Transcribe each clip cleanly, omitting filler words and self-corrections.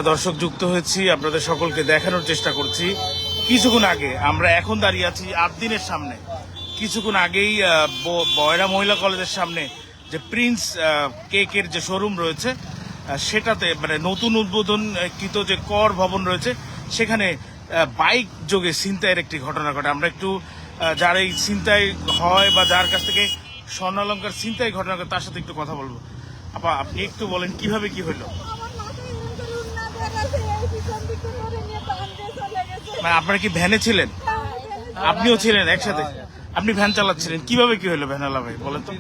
দর্শক যুক্ত হয়েছি, আপনাদের সকলকে দেখানোর চেষ্টা করছি। কিছুক্ষণ আগে আমরা এখন দাঁড়িয়ে আছি আবদিনের সামনে। কিছুক্ষণ আগেই বয়রা মহিলা কলেজের সামনে যে প্রিন্স কেকের যে শোরুম রয়েছে সেটাতে মানে নতুন উদ্বোধনকৃত যে কর ভবন রয়েছে সেখানে বাইক যোগে ছিনতাইয়ের একটি ঘটনা ঘটে। আমরা একটু যার এই ছিনতাই হয় বা যার কাছ থেকে স্বর্ণালঙ্কার ছিনতাই ঘটনা ঘটে তার সাথে একটু কথা বলবো। আপা, আপনি একটু বলেন কিভাবে কি হলো? মানে আপনারা কি ভ্যানে ছিলেন? আপনিও ছিলেন একসাথে? আপনি ভ্যান চালাচ্ছিলেন, কিভাবে কি হলো ভ্যানালা ভাই বলেন তো?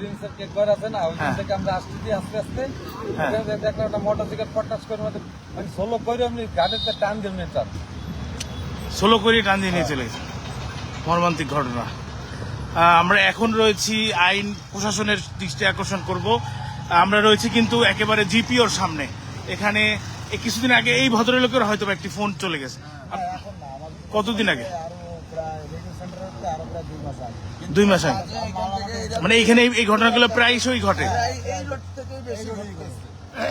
সোলো করে টান দিয়ে নিয়ে চলে গেছে, মর্মান্তিক ঘটনা। আমরা এখন রয়েছি আইন প্রশাসনের দৃষ্টি আকর্ষণ করব। আমরা রয়েছি কিন্তু একেবারে জিপিওর সামনে। এখানে কিছুদিন আগে এই ভদ্রলোকের হয়তো একটি ফোন চলে গেছে। কতদিন আগে? 2 মাস আগে। মানে এখানে এই ঘটনাগুলো প্রায়শই ঘটে,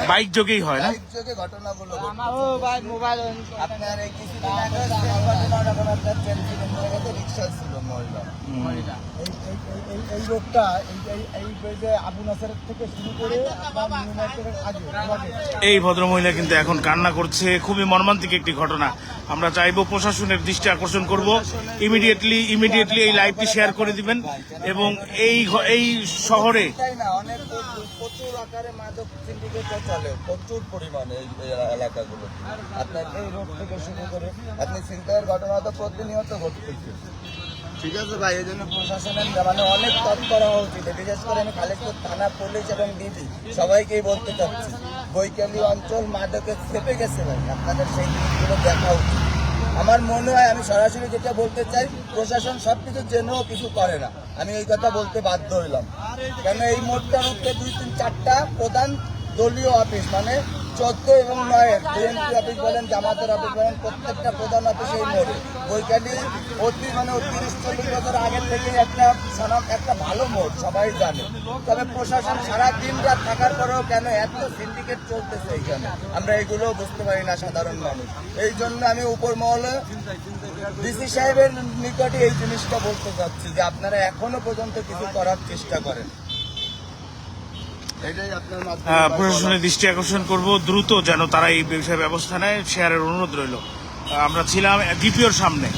বাইক যোগেই হয় না? এই রোডটা আবু নাসের থেকে শুরু করে এই ভদ্রমহিলা কিন্তু এখন কান্না করছে। খুবই মর্মান্তিক একটি ঘটনা। আমরা চাইবো প্রশাসনের দৃষ্টি আকর্ষণ করব, ইমিডিয়েটলি এই লাইভটি শেয়ার করে দিবেন। এবং এই শহরে প্রচুর আকারে মাদক সিন্ডিকেট চলে, প্রচুর পরিমাণে এই এলাকাগুলো। আপনার এই রোড থেকে শুরু করে আপনি ছিনতাইয়ের ঘটনা তো প্রতিনিয়ত ঘটতেছে। ঠিক আছে ভাই, এই জন্য প্রশাসনের মানে অনেক তৎপর হওয়া উচিত। বিশেষ করে আমি কালেক্টর, থানা, পুলিশ এবং ডিবি সবাইকেই বলতে চাচ্ছি, বৈকালী অঞ্চল মাদকে চেপে গেছে ভাই। আপনাদের সেই জিনিসগুলো দেখা উচিত। আমার মনে হয়, আমি সরাসরি যেটা বলতে চাই, প্রশাসন সবকিছু জেনেও কিছু করে না। আমি এই কথা বলতে বাধ্য হইলাম, কেন এই মোড়টার উঠতে 2, 3, 4টা প্রধান দলীয় অফিস, মানে 14 এবং 9 বিএনপি অফিস বলেন, জামাতের অফিস বলেন, প্রত্যেকটা প্রধান অফিস এই মোড়ে। বৈকালী মানে 30-40 বছর আগের থেকেই একটা ভালো মোড়, সবাই জানে। তবে প্রশাসন সারা দিন রাত থাকার পরেও কেন এত সিন্ডিকেট চলতেছে এইখানে, আমরা এগুলো বুঝতে পারি না সাধারণ মানুষ। এই জন্য আমি উপর মহলে ডিসি সাহেবের নিকটে এই জিনিসটা বলতে চাচ্ছি যে আপনারা এখনো পর্যন্ত কিছু করার চেষ্টা করেন। প্রশাসনের দৃষ্টি আকর্ষণ করব, দ্রুত যেন তারা এই বিষয়ে ব্যবস্থা নেয়, শেয়ারের অনুরোধ রইল। আমরা ছিলাম জিপিওর সামনে।